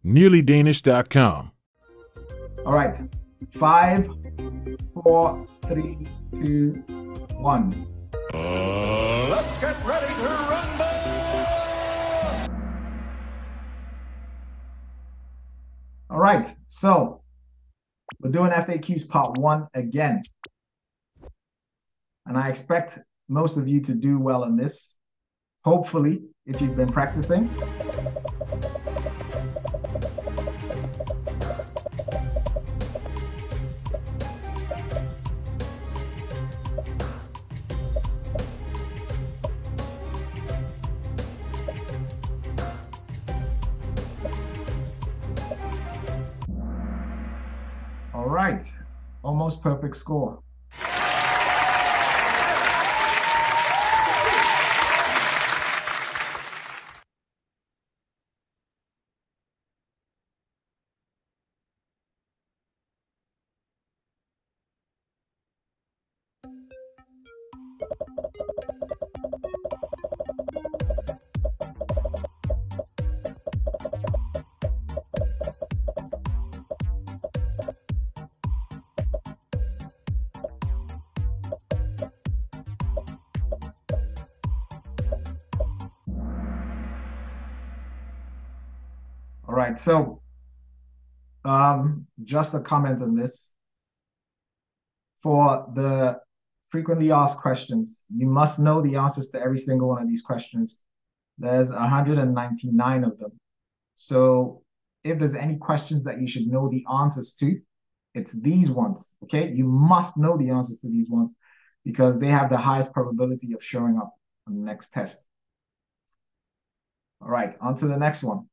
nearlydanish.com. All right. 5, 4, 3, 2, 1. Let's get ready to rumble! All right. So we're doing FAQs part 1 again. And I expect most of you to do well in this. Hopefully, if you've been practicing. All right, almost perfect score. All right, so just a comment on this. For the frequently asked questions, you must know the answers to every single one of these questions. There's 199 of them. So if there's any questions that you should know the answers to, it's these ones, okay? You must know the answers to these ones because they have the highest probability of showing up on the next test. All right, on to the next one.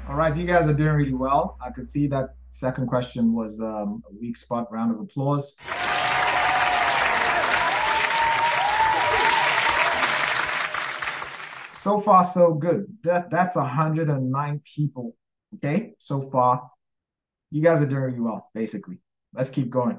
All right, you guys are doing really well. I could see that second question was a weak spot. Round of applause. So far, so good. That's 109 people, okay? So far, you guys are doing really well, basically. Let's keep going.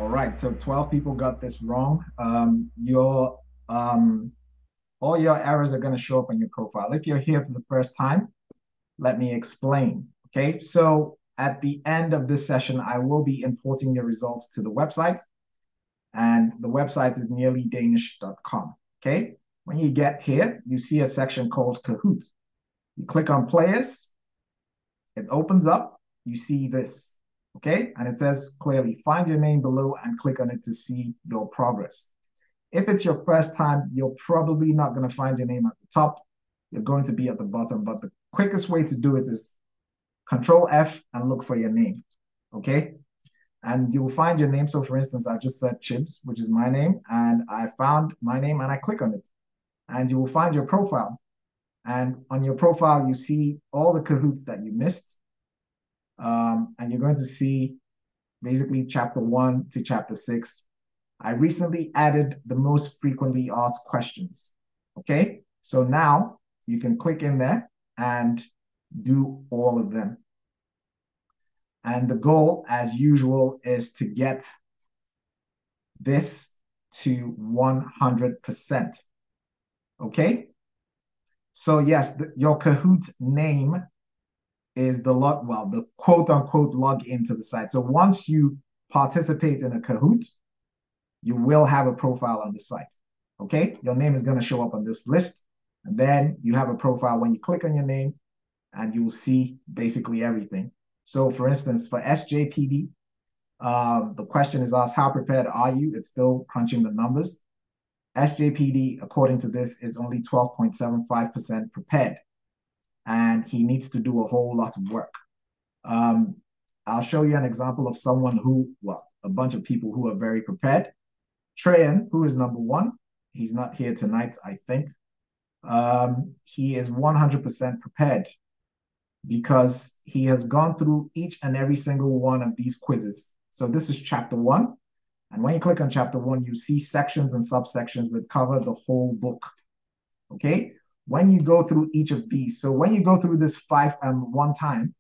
All right, so 12 people got this wrong. All your errors are going to show up on your profile. If you're here for the first time, let me explain. Okay, so at the end of this session, I will be importing your results to the website, and the website is nearlydanish.com. Okay, when you get here, you see a section called Kahoot. You click on players, it opens up, you see this. Okay, and it says clearly, find your name below and click on it to see your progress. If it's your first time, you're probably not going to find your name at the top. You're going to be at the bottom, but the quickest way to do it is Control F and look for your name, okay? And you'll find your name. So for instance, I just said Chibs, which is my name, and I found my name and I click on it. And you will find your profile. And on your profile, you see all the Kahoots that you missed. And you're going to see basically chapter 1 to chapter 6. I recently added the most frequently asked questions. Okay, so now you can click in there and do all of them. And the goal, as usual, is to get this to 100%. Okay, so yes, your Kahoot name is the quote unquote login to the site. So once you participate in a Kahoot, you will have a profile on the site. Okay, your name is going to show up on this list, and then you have a profile when you click on your name, and you will see basically everything. So for instance, for SJPD, The question is asked, how prepared are you? It's still crunching the numbers. SJPD, according to this, is only 12.75% prepared, and he needs to do a whole lot of work. I'll show you an example of someone who, well, a bunch of people who are very prepared. Trayan, who is number one, he's not here tonight, I think. He is 100% prepared because he has gone through each and every single one of these quizzes. So this is chapter one. And when you click on chapter one, you see sections and subsections that cover the whole book. Okay? When you go through each of these, so when you go through this one time,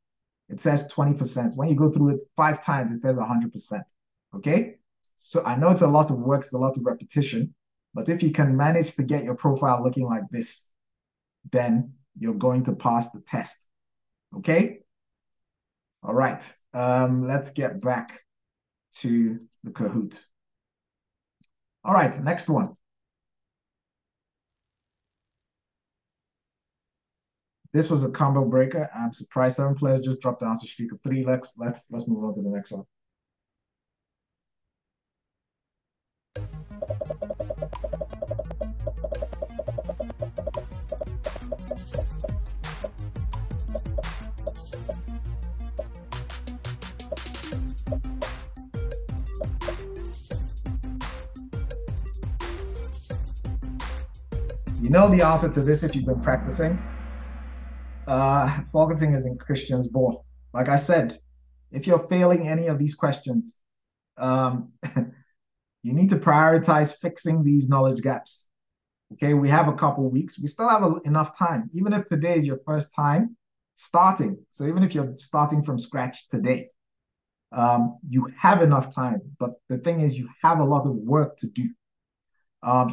it says 20%. When you go through it 5 times, it says 100%. Okay? So I know it's a lot of work, it's a lot of repetition, but if you can manage to get your profile looking like this, then you're going to pass the test. Okay? All right. Let's get back to the Kahoot. All right, next one. This was a combo breaker. I'm surprised 7 players just dropped down to a streak of 3. Let's move on to the next one. You know the answer to this if you've been practicing. Targeting is in Christian's ball. Like I said, if you're failing any of these questions, you need to prioritize fixing these knowledge gaps. Okay, we have a couple weeks. We still have enough time, even if today is your first time starting. So even if you're starting from scratch today, you have enough time. But the thing is, you have a lot of work to do.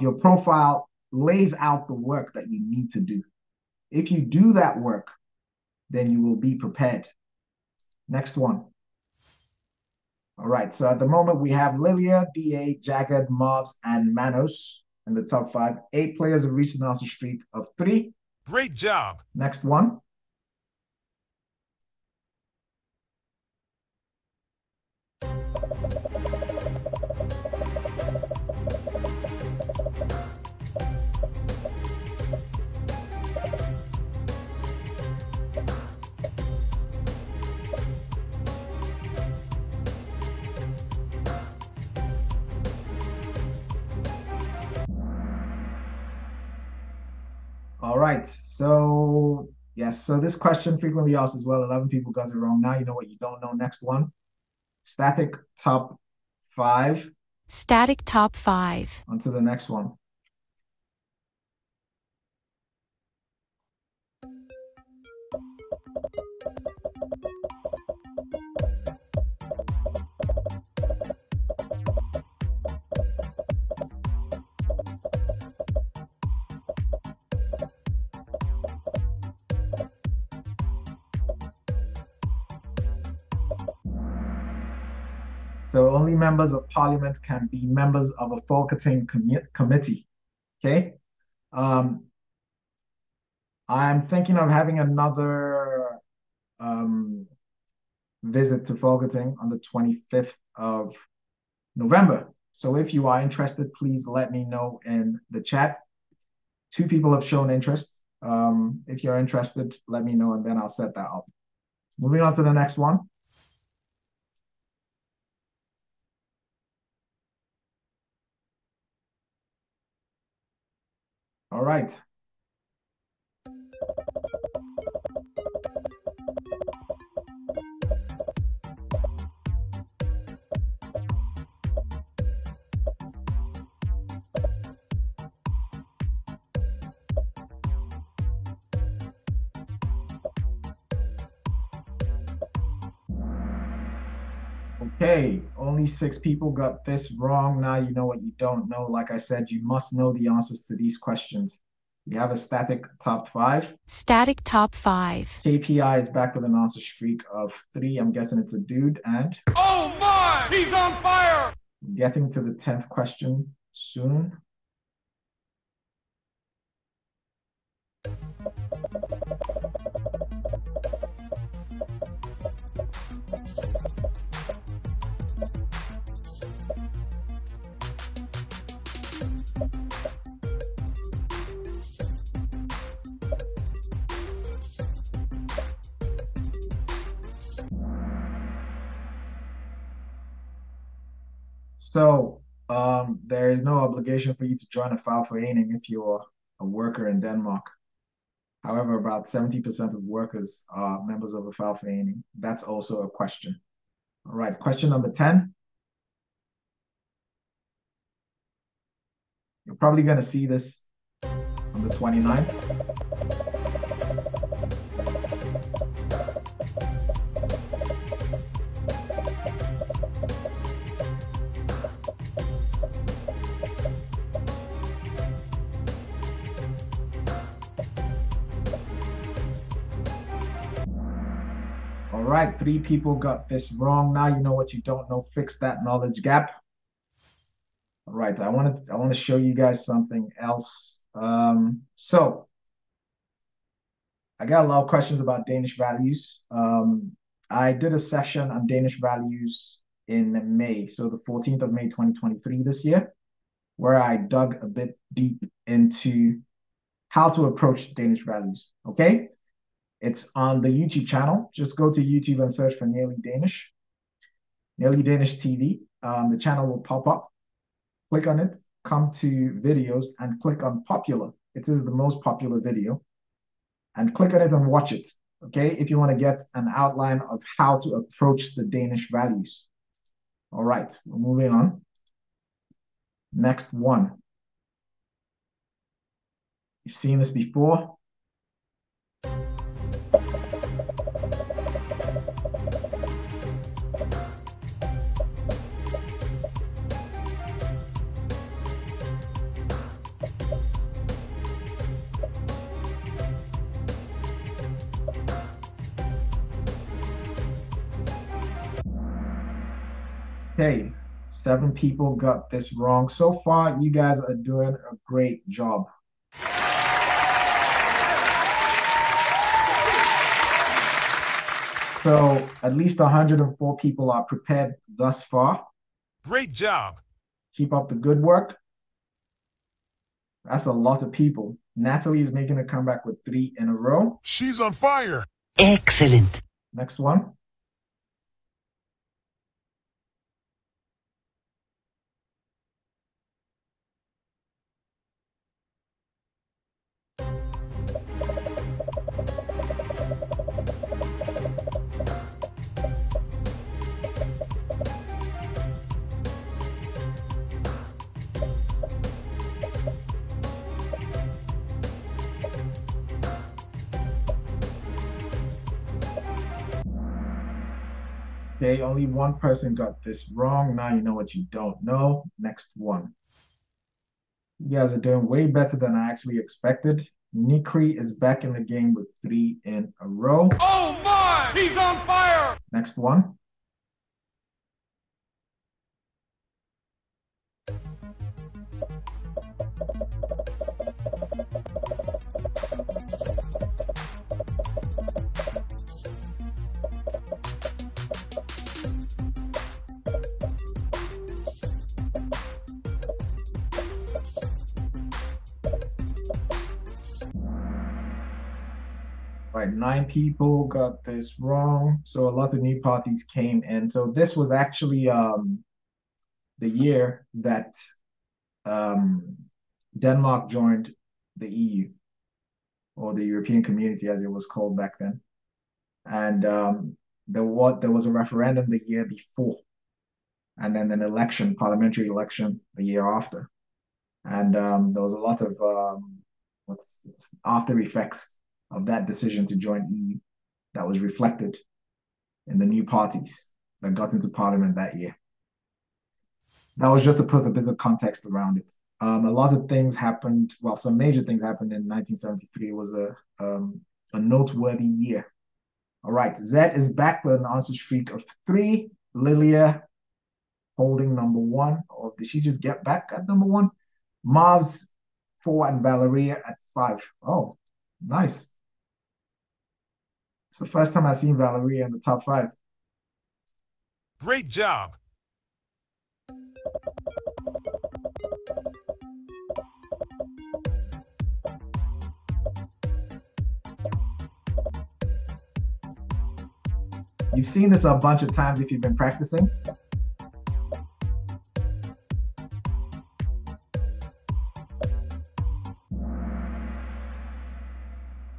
Your profile lays out the work that you need to do. If you do that work, then you will be prepared. Next one. All right, so at the moment we have Lilia, DA, Jagged, Mobs, and Manos in the top 5. 8 players have reached an answer streak of 3. Great job. Next one. All right, so yes, so this question frequently asked as well. 11 people got it wrong. Now you know what you don't know. Next one. Static top 5. Static top 5. On to the next one. So only members of parliament can be members of a Folketing committee. Okay. I'm thinking of having another visit to Folketing on the 25th of November. So if you are interested, please let me know in the chat. 2 people have shown interest. If you're interested, let me know and then I'll set that up. Moving on to the next one. All right. Okay, only 6 people got this wrong. Now you know what you don't know. Like I said, you must know the answers to these questions. We have a static top 5. Static top 5. KPI is back with an answer streak of 3. I'm guessing it's a dude. And Oh my! He's on fire! Getting to the 10th question soon. So there is no obligation for you to join a fagforening if you're a worker in Denmark. However, about 70% of workers are members of a fagforening. That's also a question. All right, question number 10. You're probably going to see this on the 29th. All right, 3 people got this wrong. Now you know what you don't know. Fix that knowledge gap. All right, I want to show you guys something else. So I got a lot of questions about Danish values. I did a session on Danish values in May, so the 14th of May, 2023 this year, where I dug a bit deep into how to approach Danish values, okay? It's on the YouTube channel. Just go to YouTube and search for Nearly Danish TV. The channel will pop up. Click on it, come to videos, and click on popular. It is the most popular video. And click on it and watch it, okay? If you want to get an outline of how to approach the Danish values. All right, we're moving on. Next one. You've seen this before. Okay, 7 people got this wrong. So far, you guys are doing a great job. So at least 104 people are prepared thus far. Great job. Keep up the good work. That's a lot of people. Natalie is making a comeback with 3 in a row. She's on fire. Excellent. Next one. Okay, only 1 person got this wrong. Now you know what you don't know. Next one. You guys are doing way better than I actually expected. Nikri is back in the game with 3 in a row. Oh my! He's on fire! Next one. Right, 9 people got this wrong. So a lot of new parties came in. So this was actually the year that Denmark joined the EU, or the European Community as it was called back then. And there was a referendum the year before, and then an election, parliamentary election, the year after. And there was a lot of after effects of that decision to join EU that was reflected in the new parties that got into parliament that year. That was just to put a bit of context around it. A lot of things happened. Well, some major things happened in 1973. It was a noteworthy year. All right, Zed is back with an answer streak of 3. Lilia holding number 1, or did she just get back at number 1? Mavs 4 and Valeria at 5. Oh, nice. It's the first time I've seen Valeria in the top 5. Great job. You've seen this a bunch of times if you've been practicing.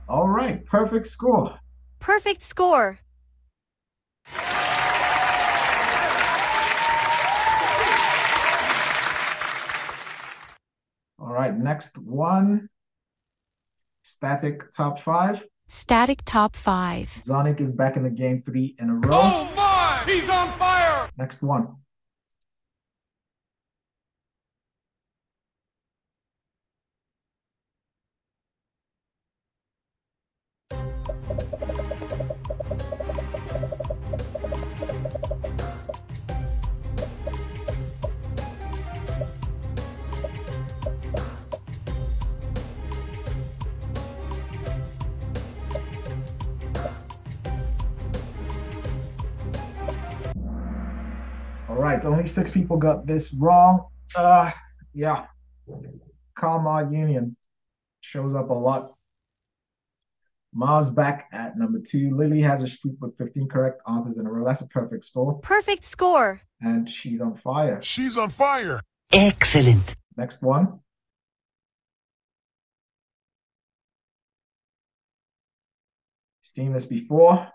All right, perfect score. Perfect score. All right, next one. Static top 5. Static top 5. Zonic is back in the game 3 in a row. Oh my! He's on fire! Next one. All right, only 6 people got this wrong. Yeah, Kalmar Union shows up a lot. Mav's back at number 2. Lily has a streak with 15 correct answers in a row. That's a perfect score. Perfect score. And she's on fire. She's on fire! Excellent. Next one. Seen this before.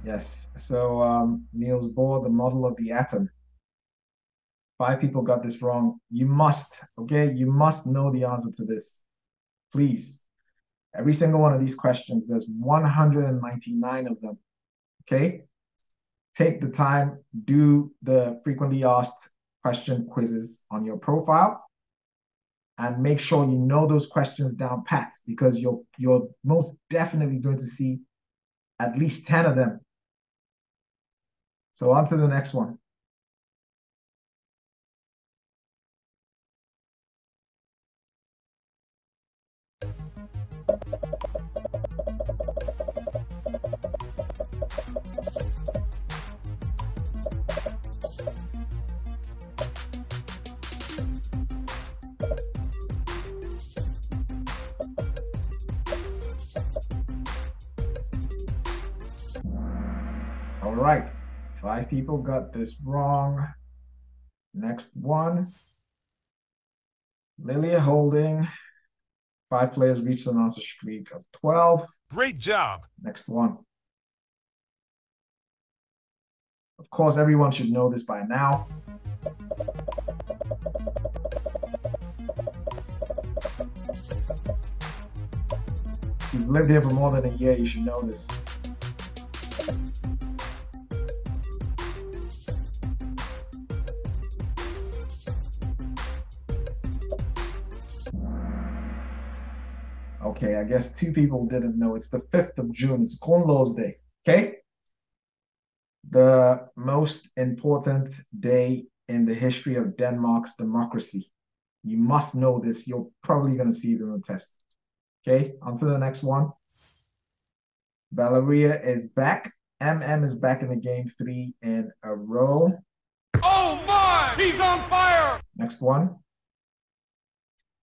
Yes, so Niels Bohr, the model of the atom. 5 people got this wrong. You must, okay? You must know the answer to this. Please. Every single one of these questions, there's 199 of them, okay? Take the time, do the frequently asked question quizzes on your profile, and make sure you know those questions down pat, because you're most definitely going to see at least 10 of them. So on to the next one. All right, 5 people got this wrong. Next one. Lilia Holding. 5 players reached an answer streak of 12. Great job! Next one. Of course, everyone should know this by now. If you've lived here for more than a year, you should know this. Okay, I guess 2 people didn't know. It's the 5th of June. It's Grundlovs Day, okay? The most important day in the history of Denmark's democracy. You must know this. You're probably going to see it in the test. Okay, on to the next one. Valeria is back. MM is back in the game 3 in a row. Oh my! He's on fire! Next one.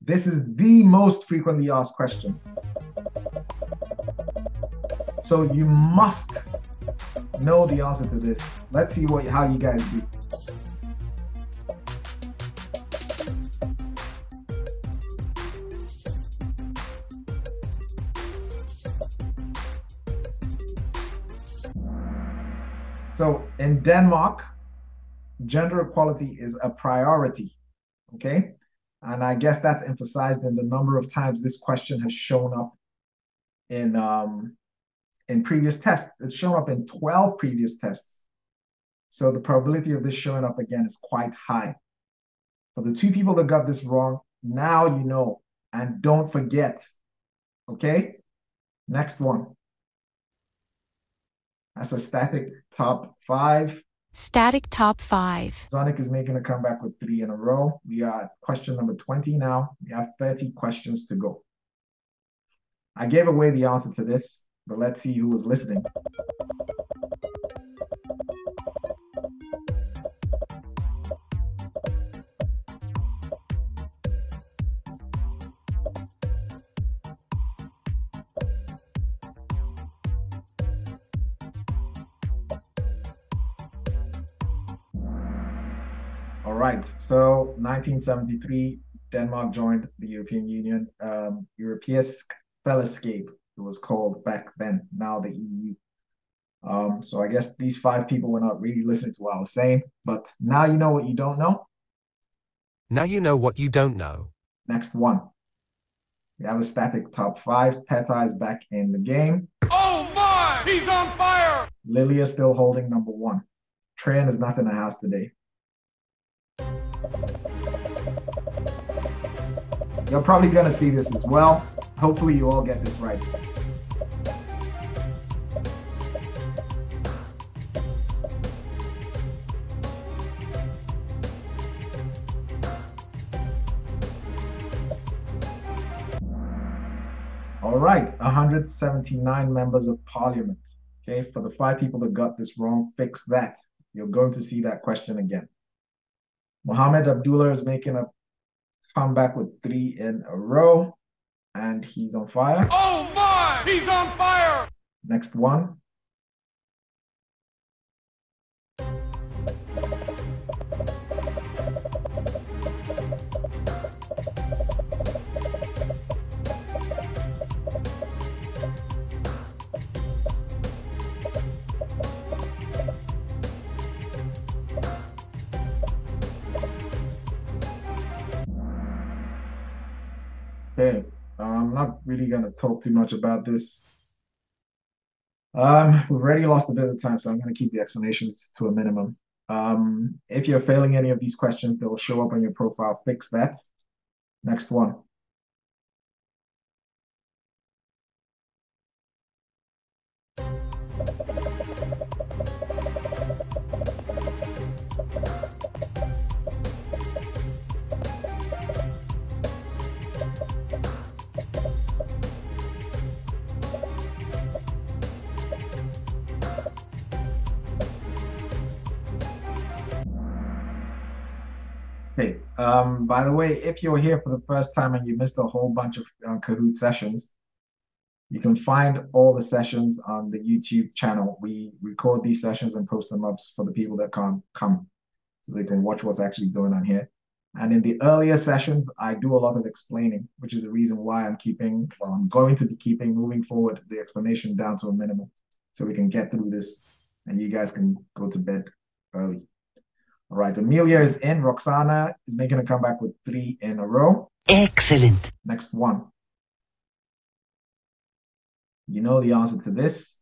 This is the most frequently asked question. So you must know the answer to this. Let's see how you guys do. So in Denmark, gender equality is a priority, okay? And I guess that's emphasized in the number of times this question has shown up in previous tests. It's shown up in 12 previous tests. So the probability of this showing up again is quite high. For the 2 people that got this wrong, now you know, and don't forget, okay? Next one. That's a static top 5. Static top 5. Sonic is making a comeback with 3 in a row. We are at question number 20 now. We have 30 questions to go. I gave away the answer to this, but let's see who was listening. All right. So 1973, Denmark joined the European Union. Europeisk Fellescape, it was called back then, now the EU. So I guess these five people were not really listening to what I was saying, but now you know what you don't know. Now you know what you don't know. Next one. We have a static top five. Peta is back in the game. Oh my! He's on fire! Lilia still holding number one. Tran is not in the house today. You're probably going to see this as well. Hopefully you all get this right. All right, 179 members of parliament. Okay, for the five people that got this wrong, fix that. You're going to see that question again. Mohammed Abdullah is making a comeback with 3 in a row, and he's on fire. Oh my! He's on fire! Next one. Okay, I'm not really going to talk too much about this. We've already lost a bit of time, so I'm going to keep the explanations to a minimum. If you're failing any of these questions, they will show up on your profile. Fix that. Next one. Okay, by the way, if you're here for the first time and you missed a whole bunch of Kahoot sessions, you can find all the sessions on the YouTube channel. We record these sessions and post them up for the people that can't come, so they can watch what's actually going on here. And in the earlier sessions, I do a lot of explaining, which is the reason why I'm going to be keeping, moving forward, the explanation down to a minimum, so we can get through this and you guys can go to bed early. All right, Amelia is in. Roxana is making a comeback with 3 in a row. Excellent. Next one. You know the answer to this.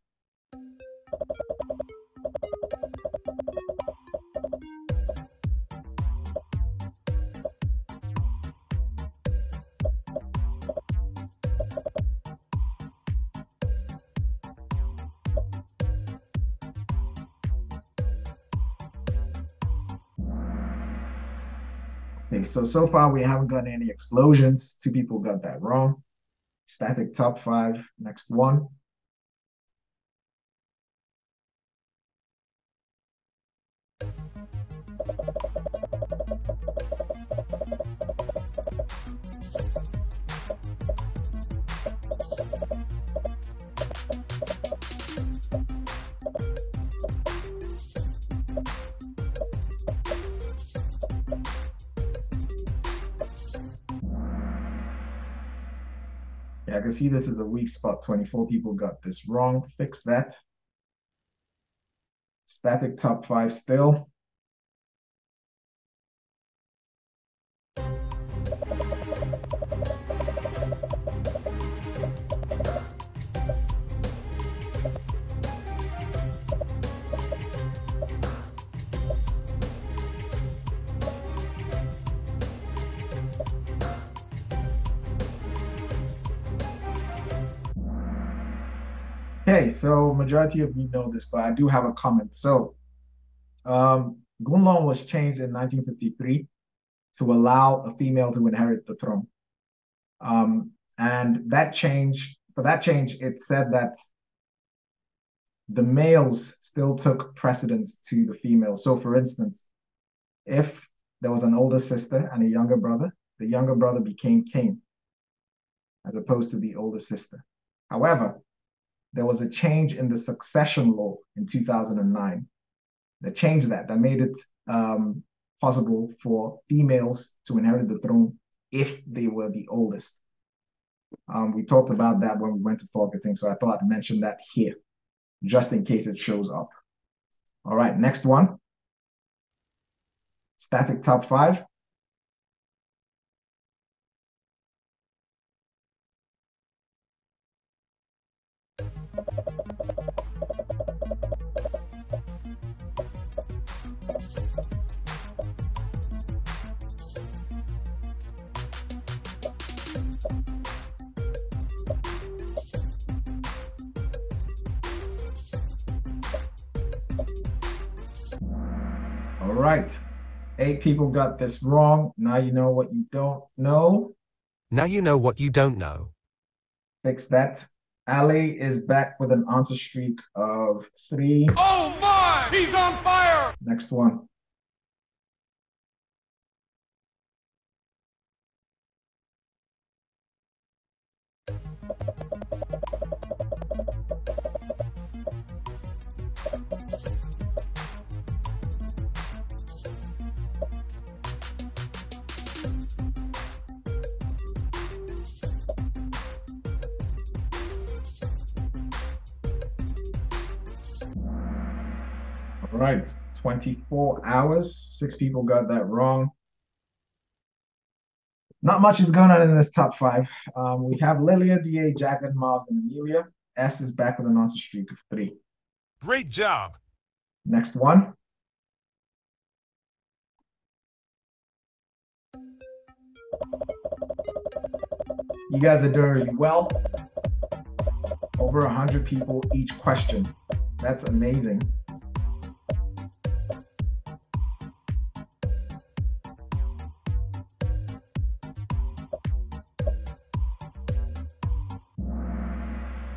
Okay, so far we haven't gotten any explosions. 2 people got that wrong. Static top 5. Next one. Yeah, I can see this is a weak spot. 24 people got this wrong. Fix that. Static top 5 still. Okay, so majority of you know this, but I do have a comment. So Gunlong was changed in 1953 to allow a female to inherit the throne. And for that change, it said that the males still took precedence to the females. So for instance, if there was an older sister and a younger brother, the younger brother became king as opposed to the older sister. However, there was a change in the succession law in 2009 that changed that made it possible for females to inherit the throne if they were the oldest. We talked about that when we went to forfeiting, so I thought I'd mention that here, just in case it shows up. All right, next one. Static top 5. All right. 8 people got this wrong. Now you know what you don't know. Now you know what you don't know. Fix that. Ali is back with an answer streak of 3. Oh my! He's on fire! Next one. All right, 24 hours. 6 people got that wrong. Not much is going on in this top 5. We have Lilia, DA, Jacket, Mobs, and Amelia. S is back with an answer streak of 3. Great job! Next one. You guys are doing really well. Over 100 people each question. That's amazing.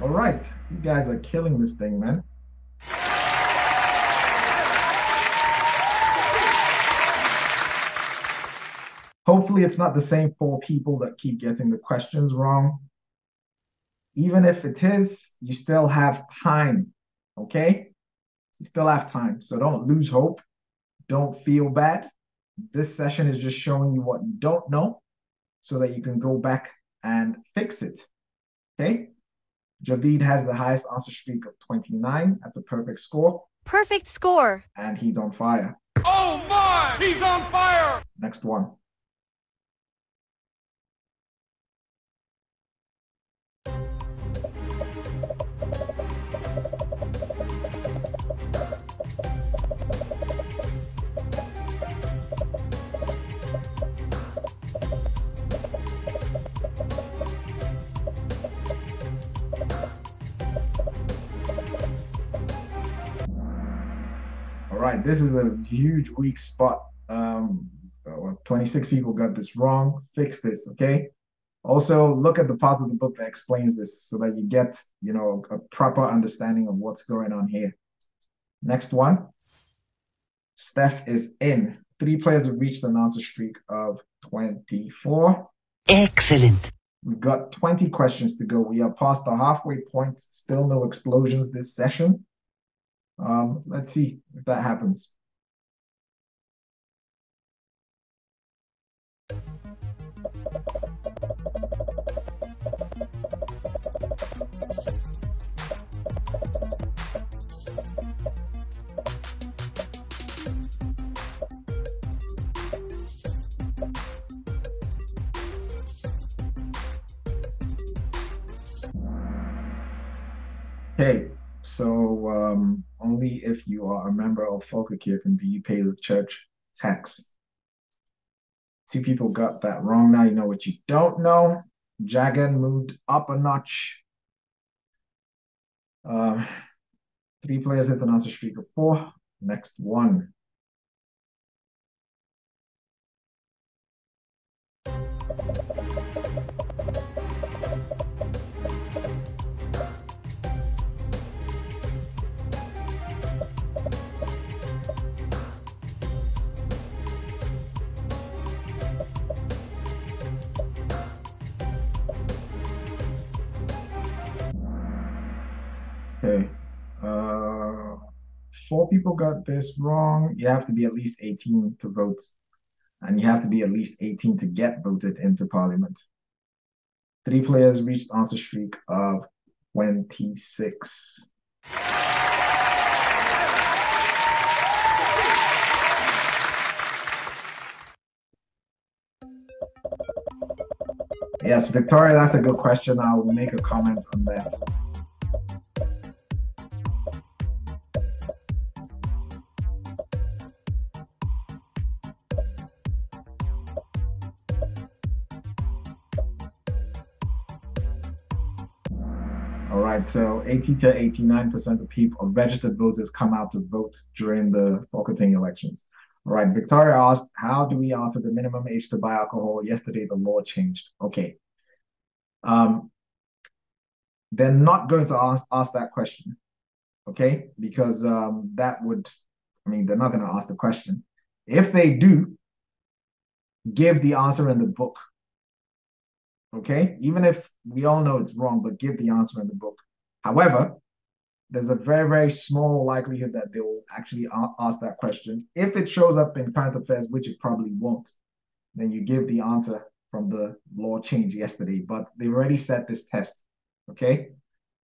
All right, you guys are killing this thing, man. Hopefully it's not the same 4 people that keep getting the questions wrong. Even if it is, you still have time, okay? You still have time, so don't lose hope. Don't feel bad. This session is just showing you what you don't know so that you can go back and fix it, okay? Javid has the highest answer streak of 29. That's a perfect score. Perfect score. And he's on fire. Oh my! He's on fire! Next one. All right, this is a huge weak spot. 26 people got this wrong. Fix this, okay? Also, look at the part of the book that explains this so that you get, a proper understanding of what's going on here. Next one. Steph is in. 3 players have reached an answer streak of 24. Excellent. We've got 20 questions to go. We are past the halfway point. Still no explosions this session. Let's see if that happens. Okay, so only if you are a member of FAQs can you pay the church tax. 2 people got that wrong. Now you know what you don't know. Jagan moved up a notch. 3 players hit an answer streak of 4. Next one. Okay. 4 people got this wrong. You have to be at least 18 to vote, and you have to be at least 18 to get voted into parliament. 3 players reached answer streak of 26. Yes, Victoria, that's a good question. I'll make a comment on that. All right, so 80 to 89% of people, of registered voters, come out to vote during the Folketing elections. All right, Victoria asked, how do we answer the minimum age to buy alcohol? Yesterday, the law changed. Okay. They're not going to ask that question, okay? Because that would, they're not going to ask the question. If they do, give the answer in the book, okay? Even if we all know it's wrong, but give the answer in the book. However, there's a very, very small likelihood that they will actually ask that question. If it shows up in current affairs, which it probably won't, then you give the answer from the law change yesterday. But they've already set this test, okay?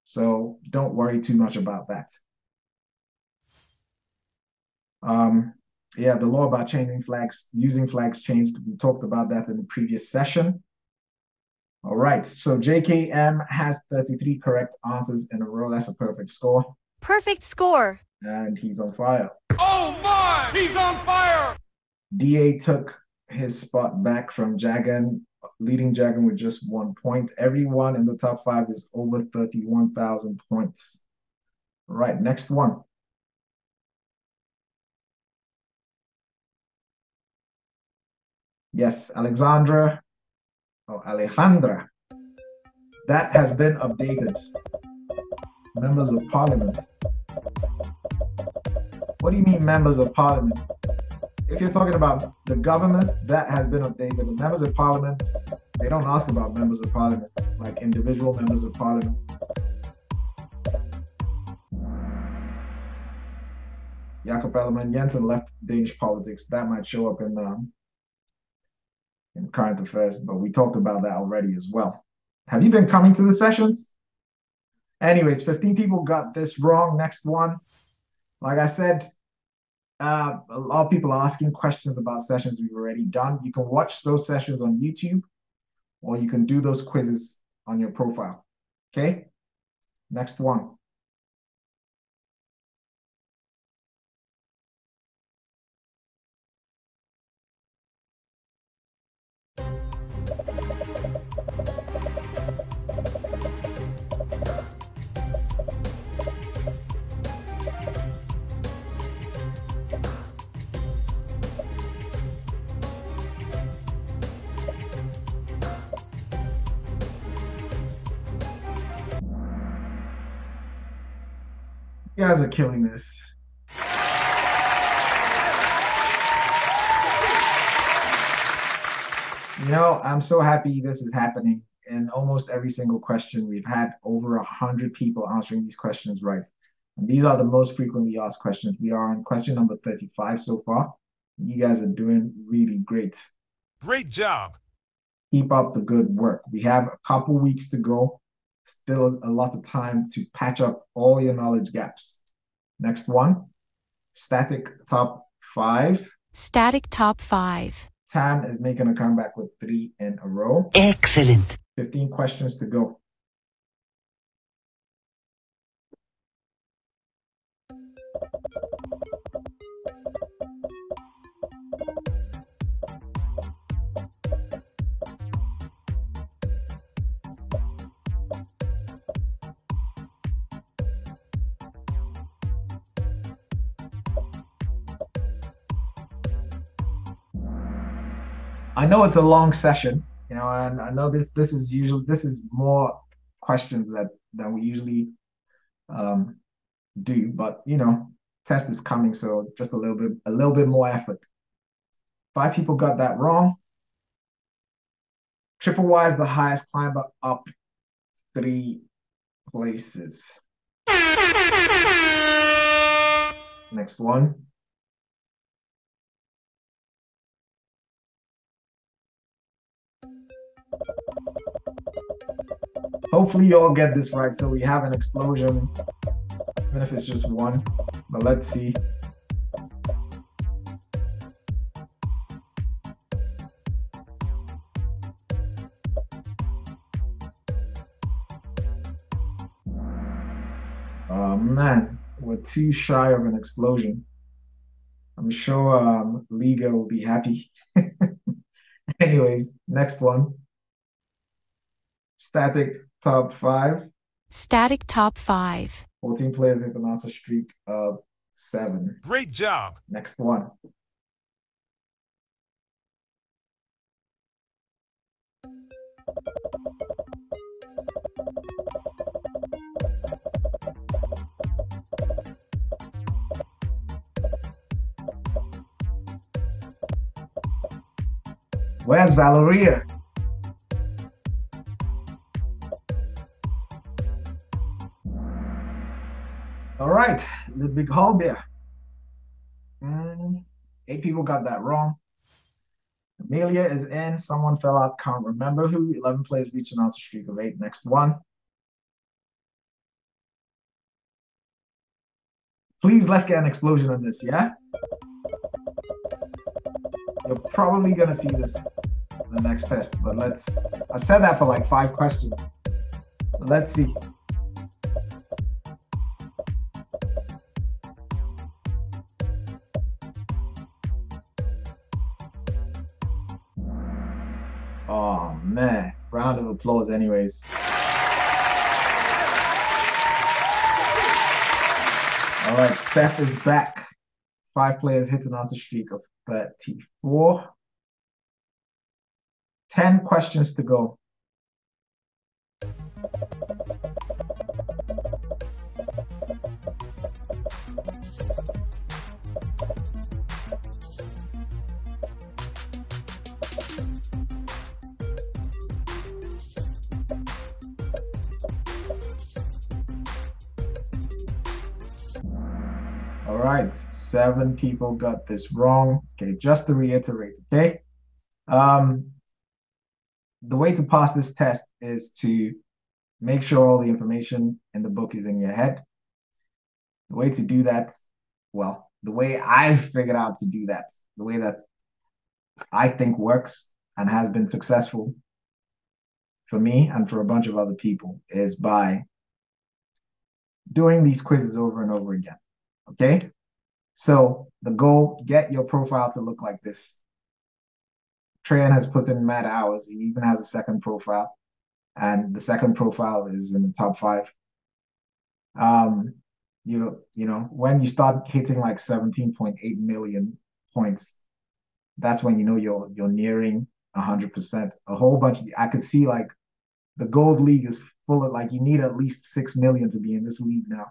So don't worry too much about that. Yeah, the law about changing flags, using flags changed. We talked about that in the previous session. All right, so JKM has 33 correct answers in a row. That's a perfect score. Perfect score. And he's on fire. Oh my! He's on fire! DA took his spot back from Jagan, leading Jagan with just 1 point. Everyone in the top 5 is over 31,000 points. All right, next one. Yes, Alexandra. Oh, Alejandra. That has been updated. Members of Parliament. What do you mean, members of Parliament? If you're talking about the government, that has been updated. The members of Parliament, they don't ask about members of Parliament, like individual members of Parliament. Jacob Elleman Jensen left Danish politics. That might show up in current affairs, but we talked about that already as well. Have you been coming to the sessions? Anyways, 15 people got this wrong. Next one. Like I said, a lot of people are asking questions about sessions we've already done. You can watch those sessions on YouTube, or you can do those quizzes on your profile. Okay? Next one. You guys are killing this. You know, I'm so happy this is happening. In almost every single question, we've had over 100 people answering these questions right. And these are the most frequently asked questions. We are on question number 35 so far. You guys are doing really great. Great job. Keep up the good work. We have a couple weeks to go. Still a lot of time to patch up all your knowledge gaps. Next one, static top 5. Static top 5. Tam is making a comeback with 3 in a row. Excellent. 15 questions to go. I know it's a long session, you know, and I know this is more questions than we usually do, but you know, test is coming, so just a little bit more effort. 5 people got that wrong. Triple Y is the highest climber up 3 places. Next one. Hopefully you all get this right. So we have an explosion, even if it's just one, but let's see. Oh man, we're too shy of an explosion. I'm sure Liga will be happy. Anyways, next one. Static top 5. Static top 5. 14 players hit an answer streak of 7. Great job. Next one. Where's Valeria? All right, the big haul beer. 8 people got that wrong. Amelia is in. Someone fell out. Can't remember who. 11 players reached an answer streak of 8. Next one. Please, let's get an explosion on this, yeah? You're probably going to see this in the next test, but I've said that for like 5 questions. Let's see. Oh, man. Round of applause anyways. All right, Steph is back. 5 players hit an answer streak of 34. 10 questions to go. All right, 7 people got this wrong. Okay, just to reiterate, okay? The way to pass this test is to make sure all the information in the book is in your head. The way to do that, well, the way I've figured out to do that, the way that I think works and has been successful for me and for a bunch of other people is by doing these quizzes over and over again, okay? So the goal, get your profile to look like this. Trayan has put in mad hours. He even has a second profile, and the second profile is in the top 5. You know, when you start hitting like 17.8 million points, that's when you know you're nearing 100%. A whole bunch. I could see like the gold league is full of like you need at least 6 million to be in this league now.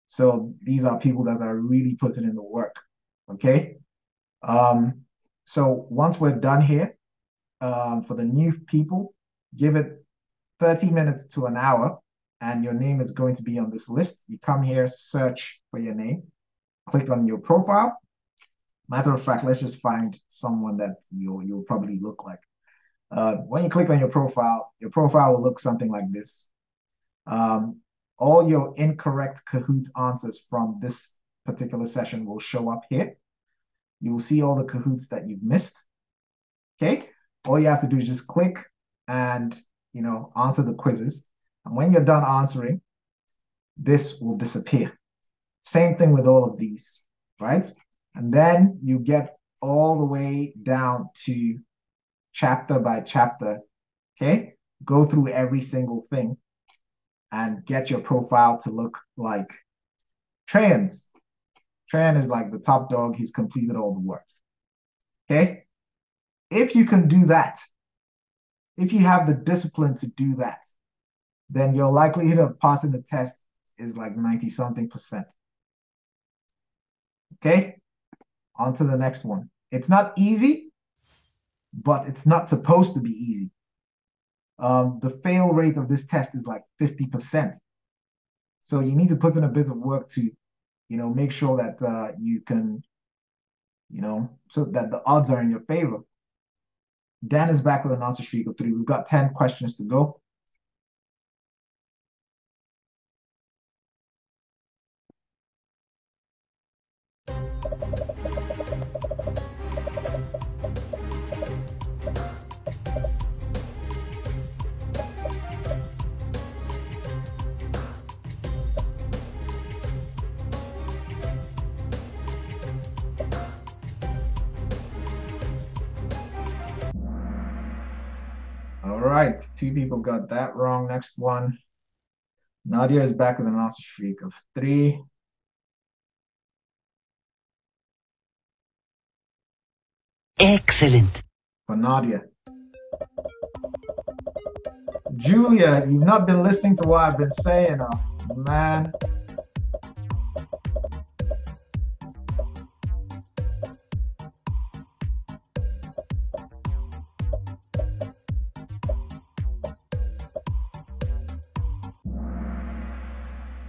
So these are people that are really putting in the work. Okay. So once we're done here, for the new people, give it 30 minutes to an hour, and your name is going to be on this list. You come here, search for your name, click on your profile. Matter of fact, let's just find someone that you'll probably look like. When you click on your profile will look something like this. All your incorrect Kahoot answers from this particular session will show up here. You will see all the Kahoots that you've missed. Okay? All you have to do is just click and, you know, answer the quizzes. And when you're done answering, this will disappear. Same thing with all of these, right? And then you get all the way down to chapter by chapter, okay? Go through every single thing and get your profile to look like Trayan's. Trayan is like the top dog. He's completed all the work. Okay? If you can do that, if you have the discipline to do that, then your likelihood of passing the test is like 90-something%. Okay? On to the next one. It's not easy, but it's not supposed to be easy. The fail rate of this test is like 50%. So you need to put in a bit of work to make sure that you can, so that the odds are in your favor. Dan is back with an answer streak of 3. We've got 10 questions to go. All right, 2 people got that wrong. Next one. Nadia is back with an answer streak of 3. Excellent. For Nadia. Julia, you've not been listening to what I've been saying, man.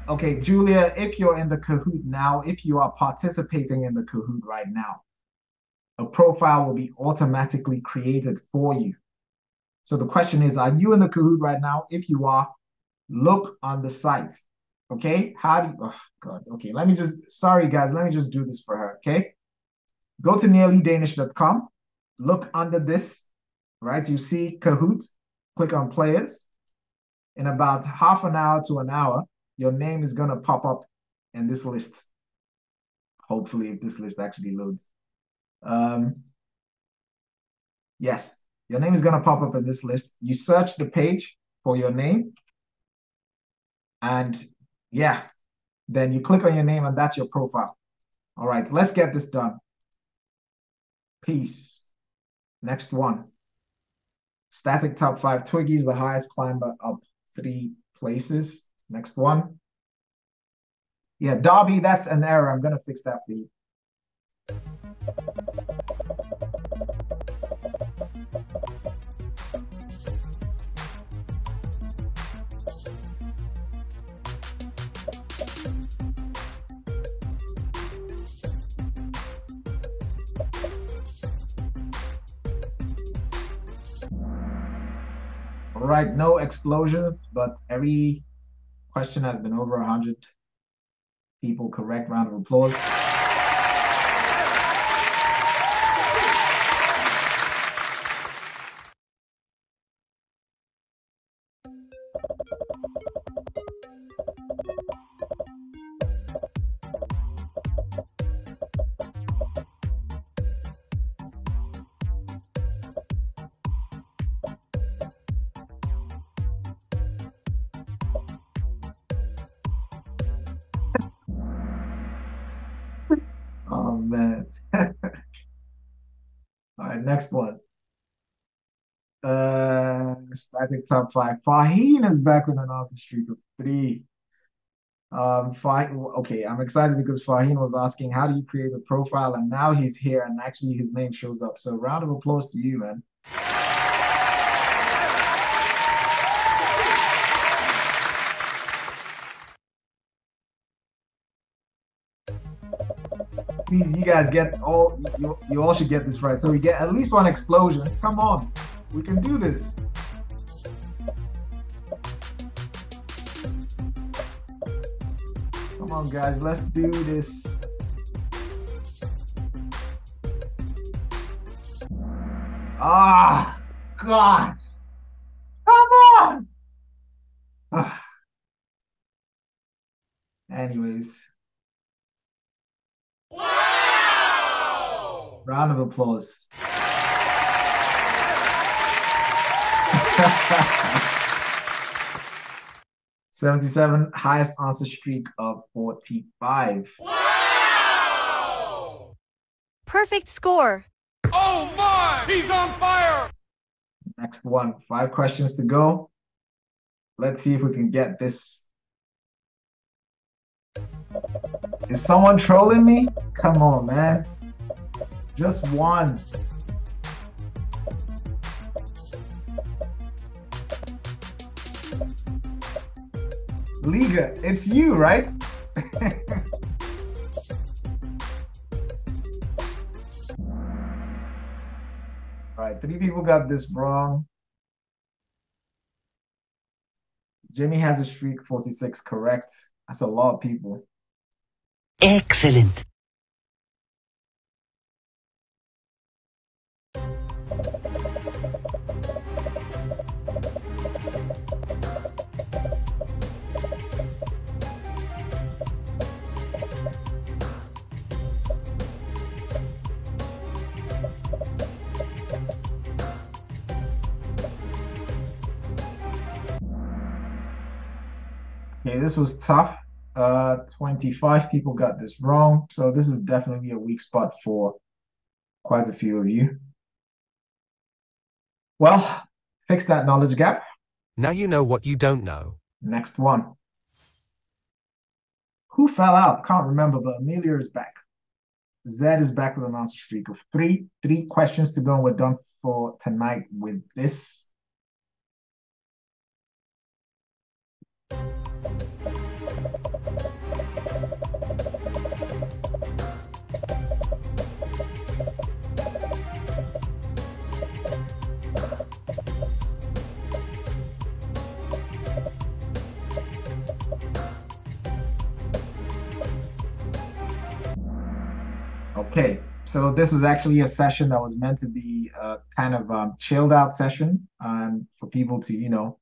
Okay, Julia, if you're in the Kahoot now, if you are participating in the Kahoot right now, a profile will be automatically created for you. So the question is, are you in the Kahoot right now? If you are, look on the site. Okay, how do you, oh God, okay, sorry guys, let me just do this for her, okay? Go to nearlydanish.com, look under this, right? You see Kahoot, click on players. In about half an hour to an hour, your name is gonna pop up in this list. Hopefully, if this list actually loads. Yes, your name is gonna pop up in this list. You search the page for your name, and yeah, then you click on your name and that's your profile. All right, let's get this done. Peace. Next one. Static top 5. Twiggy is the highest climber up 3 places. Next one. Yeah, Darby, that's an error. I'm going to fix that for you. All right, no explosions, but every question has been over 100 people correct. Round of applause. Oh, man. All right, next one. Static top 5. Faheen is back with an answer streak of 3. Okay, I'm excited because Faheen was asking, how do you create a profile? And now he's here and actually his name shows up. So round of applause to you, man. Please, you guys get all, you all should get this right. So we get at least 1 explosion. Come on, we can do this. Come on, guys, let's do this. Ah, God. Come on. Ah. Anyways. Wow! Round of applause. $77, highest answer streak of 45. Wow! Perfect score. Oh my! He's on fire! Next one, 5 questions to go. Let's see if we can get this. Is someone trolling me? Come on, man. Just 1. Liga, it's you, right? right, 3 people got this wrong. Jimmy has a streak, 46 correct. That's a lot of people. Excellent. Okay, this was tough. 25 people got this wrong. So this is definitely a weak spot for quite a few of you. Well, fix that knowledge gap. Now you know what you don't know. Next one. Who fell out? Can't remember, but Amelia is back. Zed is back with an answer streak of 3. 3 questions to go, and we're done for tonight with this. Okay, so this was actually a session that was meant to be a kind of chilled out session for people to,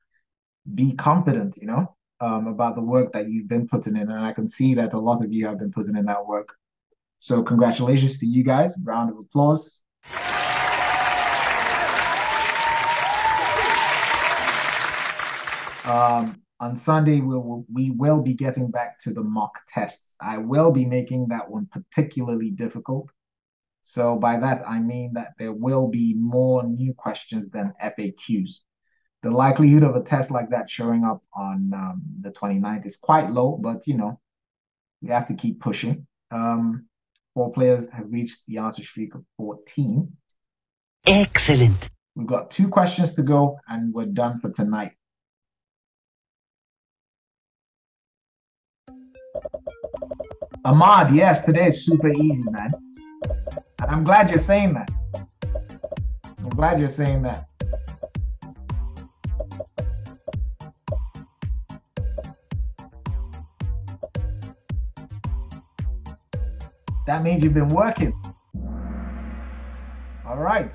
be confident, about the work that you've been putting in. And I can see that a lot of you have been putting in that work. So congratulations to you guys. Round of applause. On Sunday, we will be getting back to the mock tests. I will be making that one particularly difficult. So by that, I mean that there will be more new questions than FAQs. The likelihood of a test like that showing up on the 29th is quite low, but, we have to keep pushing. 4 players have reached the answer streak of 14. Excellent. We've got 2 questions to go, and we're done for tonight. Ahmad, yes, today is super easy, man. And I'm glad you're saying that. I'm glad you're saying that. That means you've been working. All right,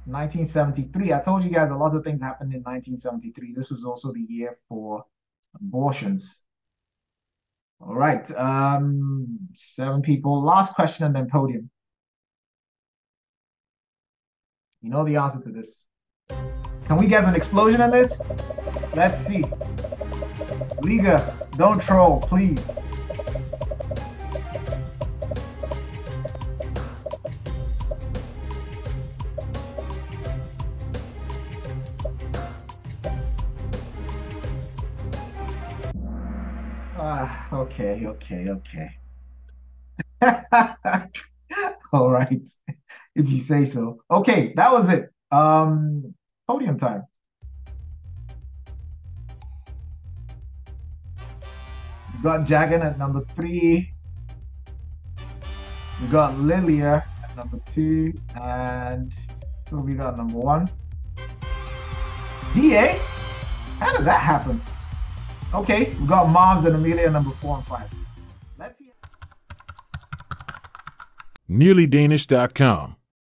1973. I told you guys a lot of things happened in 1973. This was also the year for abortions. All right, 7 people. Last question and then podium. You know the answer to this. Can we get an explosion in this? Let's see. Liga, don't troll, please. Okay. All right, if you say so. Okay, that was it. Podium time. We got Jagan at number 3. We got Lilia at number 2, and who we got number 1? DA? How did that happen? Okay, we got Moms and Amelia number 4 and 5. Let's see. NearlyDanish.com.